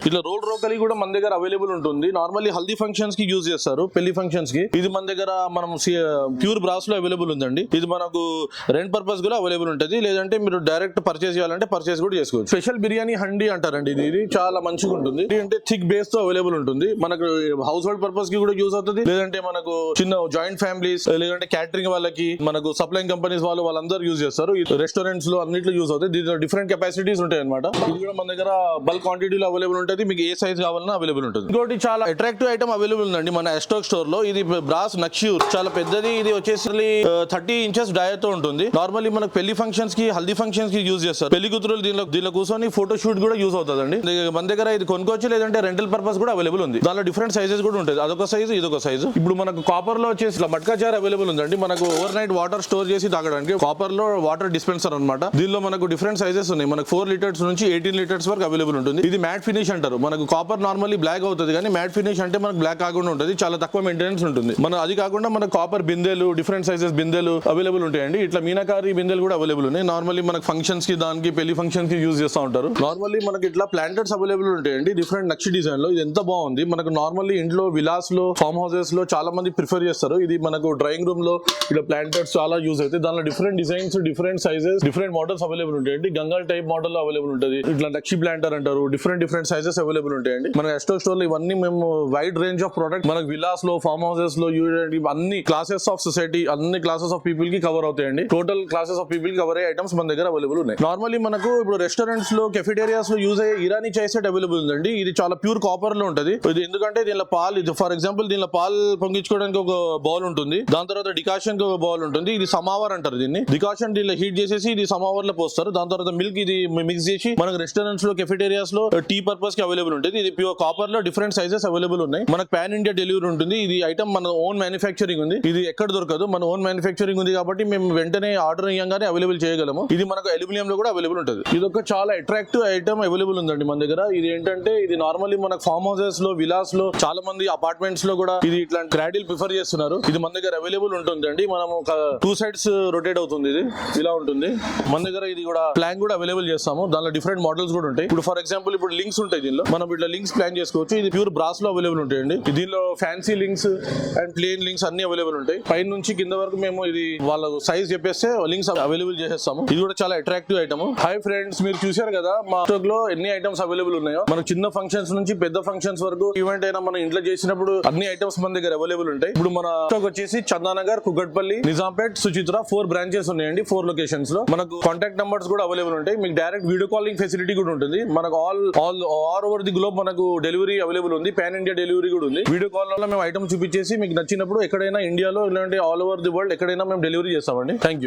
ఇట్లా రోల్ రోకలి కూడా మన దగ్గర అవైలబుల్ ఉంటుంది. నార్మల్లీ హల్దీ ఫంక్షన్స్ కి యూజ్ చేస్తారు, పెళ్లి ఫంక్షన్స్ కి. ఇది మన దగ్గర మనం ప్యూర్ బ్రాస్ లో అవైలబుల్ ఉందండి. ఇది మనకు రెంట్ పర్పస్ కూడా అవైలబుల్ ఉంటుంది, లేదంటే మీరు డైరెక్ట్ పర్చేస్ చేయాలంటే పర్చేస్ కూడా చేసుకోవచ్చు. స్పెషల్ బిర్యానీ హండీ అంటారండి, ఇది చాలా మంచిగా ఉంటుంది. అంటే థిక్ బేస్ తో అవైలబుల్ ఉంటుంది. మనకు హౌస్ హోల్డ్ పర్పస్ కి కూడా యూజ్ అవుతుంది, లేదంటే మనకు చిన్న జాయింట్ ఫ్యామిలీస్, లేదంటే క్యాటరింగ్ వాళ్ళకి, మనకు సప్లైంగ్ కంపెనీస్ వాళ్ళందరూ యూజ్ చేస్తారు. రెస్టారెంట్స్ లో అన్నిట్లో యూజ్ అవుతుంది. దీంట్లో డిఫరెంట్ కెపాసిటీస్ ఉంటాయి అనమాట. ఇది కూడా మన దగ్గర బల్క్ క్వాంటిటీలో అవైలబుల్ ఉంటుంది. మీకు ఏ సైజ్ కావాలన్నా అవైలబుల్ ఉంటుంది. ఇంకోటి చాలా అట్రాక్టివ్ ఐటమ్ అవైలబుల్ ఉందండి మన ఎస్టాక్ స్టోర్ లో. ఇది బ్రాస్ నక్షూర్, చాలా పెద్దది. ఇది వచ్చేసి 30 ఇంచెస్ డయర్ తో ఉంటుంది. నార్మల్లీ మనకు పెళ్లి ఫంక్షన్స్ కి, హల్దీ ఫంక్షన్స్ కి యూజ్ చేస్తారు. పెళ్లి కూతురులు దీనిలో కూర్చొని ఫోటో షూట్ కూడా యూజ్ అవుతుందండి. మన దగ్గర ఇది కొనుక్కోవచ్చు, లేదంటే రెంటల్ పర్పస్ కూడా అవైలబుల్ ఉంది. దానిలో డిఫరెంట్ సైజెస్ కూడా ఉంటుంది. అదొక సైజు, ఇదొక సైజు. ఇప్పుడు మనకు కాపర్ లో వచ్చేసి మట్కా జార్ అవైలబుల్ ఉందండి. మనకు ఓవర్ నైట్ వాటర్ స్టోర్ చేసి తాగడానికి కాపర్ లో వాటర్ డిస్పెన్సర్ అనమాట. దీనిలో మనకు డిఫరెంట్ సైజెస్ ఉన్నాయి. మనకు 4 లీటర్స్ నుంచి 18 లీటర్స్ వరకు అవైలబుల్ ఉంటుంది. ఇది మ్యాట్ ఫినిష్ అంటారు. మనకు కాపర్ నార్మల్లీ బ్లాక్ అవుతుంది, కానీ మ్యాట్ ఫినిష్ అంటే మనకు బ్లాక్ కాకుండా ఉంటుంది. చాలా తక్కువ మెయింటెనెన్స్ ఉంటుంది. అది కాకుండా మనకు కాపర్ బిందెలు, డిఫరెంట్ సైజెస్ బిందెలు అవైలబుల్ ఉంటాయండి. ఇట్లా మీనాకారి బిందెలు కూడా అవైలబుల్ ఉన్నాయి. నార్మల్లీ మనకు ఫంక్షన్స్ కి, దానికి పెళ్లి ఫంక్షన్స్ కి యూజ్ చేస్తూ ఉంటారు. నార్మల్లీ మనకి ఇట్లా ప్లాంటెడ్స్ అవైలబుల్ ఉంటాయండి, డిఫరెంట్ నక్షి డిజైన్ లో. ఇది ఎంత బాగుంది. మనకు నార్మల్లీ ఇంట్లో విలాస్ లో, ఫార్మ్ హౌసెస్ లో చాలా మంది ప్రిఫర్ చేస్తారు. ఇది మనకు డ్రాయింగ్ రూమ్ లో ఇట్లా ప్లాంటెడ్స్ చాలా యూజ్ అవుతాయి. దానిలో different designs, different sizes, different models available ఉంటాయండి. గంగాల్ టైప్ మోడల్ లో అవైలబుల్ ఉంటుంది. ఇట్లా నక్షి ప్లాంటర్ అంటారు. డిఫరెంట్ సైజెస్ అవైలబుల్ ఉంటాయండి. మన ఎస్టోక్ స్టోర్ లో ఇవన్నీ మేము వైడ్ రేంజ్ ఆఫ్ ప్రొడక్ట్ మనకు విలాస్ లో, ఫార్మ్ హౌసెస్ లో, అన్ని క్లాసెస్ ఆఫ్ సొసైటీ, అన్ని క్లాసెస్ ఆఫ్ పీపుల్ కి కవర్ అవుతాయండి. Total classes of people cover అయ్యే ఐటమ్స్ మన దగ్గర అవైలబుల్ ఉన్నాయి. నార్మల్లీ మనకు ఇప్పుడు రెస్టారెంట్స్ లో, కెఫిటేరియాస్ లో యూజ్ అయ్యే ఇరానీ చాయ్ సెట్ అవైలబుల్ ఉందండి. ఇది చాలా ప్యూర్ కాపర్ లో ఉంటుంది. ఇది ఎందుకంటే దీనిలో పాలు, ఫర్ ఎగ్జాంపుల్ దీనిలో పాలు పొంగించుకోవడానికి ఒక బౌల్ ఉంటుంది. దాని తర్వాత డికాషన్ కి ఒక బౌల్ ఉంటుంది. ఇది సమావర్ అంటారు దీన్ని. డికాషన్ దీనిలో హీట్ చేసేసి ఇది సమావర్ లో పోస్తారు. దాని తర్వాత మిల్క్ ఇది మిక్స్ చేసి మనకు రెస్టారెంట్స్ లో, కెఫిటేరియాస్ లో టీ పర్పస్ కి అవైలబుల్ ఉంటుంది. ఇది ప్యూర్ కాపర్ లో డిఫరెంట్ సైజెస్ అవైలబుల్ ఉన్నాయి. మనకు పాన్ ఇండియా డెలివరీ ఉంటుంది. ఇది ఐటమ్ మన ఓన్ మ్యానుఫ్యాక్చరింగ్ ఉంది. ఇది ఎక్కడ దొరకదు, మన ఓన్ మ్యానుఫ్యాక్చరింగ్ ఉంది కాబట్టి మేము వెంటనే ఆర్డర్ ఇవ్వగానే అవైలబుల్ చేయగలము. ఇది మనకు అల్యూమినియం లో కూడా అవైలబుల్ ఉంటుంది. ఇది ఒక చాలా అట్రాక్టివ్ ఐటమ్ అవైలబుల్ ఉందండి మన దగ్గర. ఇది ఏంటంటే ఇది నార్మల్లీ మనకు ఫార్మ్ హౌసెస్ లో, విలాస్ లో, చాలా మంది అపార్ట్మెంట్స్ లో కూడా ఇది ఇట్లాంటి క్రాడిల్ ప్రిఫర్ చేస్తున్నారు. ఇది మన దగ్గర అవైలబుల్ ఉంటుంది అండి. మనం 2 సైడ్స్ రొటేట్ అవుతుంది. ఇది ఇలా ఉంటుంది మన దగ్గర. ఇది కూడా ప్లాన్ కూడా అవైలబుల్ చేస్తాము. దానిలో డిఫరెంట్ మోడల్స్ కూడా ఉంటాయి. ఇప్పుడు ఫర్ ఎగ్జాంపుల్ ఇప్పుడు లింక్స్ ఉంటాయి దీనిలో. మనం ఇట్లా లింక్స్ ప్లాన్ చేసుకోవచ్చు. ఇది ప్యూర్ బ్రాస్ లో అవైలబుల్ ఉంటాయండి. దీనిలో fancy links and plane links అన్ని అవైలబుల్ ఉంటాయి. పైన నుంచి కింద వరకు మేము ఇది వాళ్ళ సైజ్ చెప్పేస్తే లింక్స్ అవైలబుల్ చేసేస్తాము. ఇది కూడా చాలా అట్రాక్టివ్ ఐటమ్. హాయ్ ఫ్రెండ్స్, మీరు చూశారు కదా మా స్టాక్ లో ఎన్ని ఐటమ్స్ అవైలబుల్ ఉన్నాయో. మనకు చిన్న ఫంక్షన్స్ నుంచి పెద్ద ఫంక్షన్స్ వరకు, ఈవెంట్ అయినా మన ఇంట్లో చేసినప్పుడు అన్ని ఐటమ్స్ మన దగ్గర అవైలబుల్ ఉంటాయి. ఇప్పుడు మన స్టాక్ వచ్చేసి చందానగర్, కుకట్పల్లి, నిజాంపేట్, సుచిత్ర 4 బ్రాంచెస్ ఉన్నాయండి. 4 లొకేషన్స్ లో మనకు కాంటాక్ట్ నంబర్స్ కూడా అవైలబుల్ ఉంటాయి. మీకు డైరెక్ట్ వీడియో కాలింగ్ ఫెసిలిటీ కూడా ఉంటుంది. మనకు ఆల్ ఓవర్ ది గ్లోబ్ మనకు డెలివరీ అవైలబుల్ ఉంది. పాన్ ఇండియా డెలివరీ కూడా ఉంది. వీడియో కాల్ వల్ల మేము ఐటమ్ చూపించేసి మీకు నచ్చినప్పుడు ఎక్కడైనా ఇండియాలో, ఇలాంటి ఆల్ ఓవర్ ది వరల్డ్ ఎక్కడైనా మేము డెలివరీ చేస్తామండి. Thank you.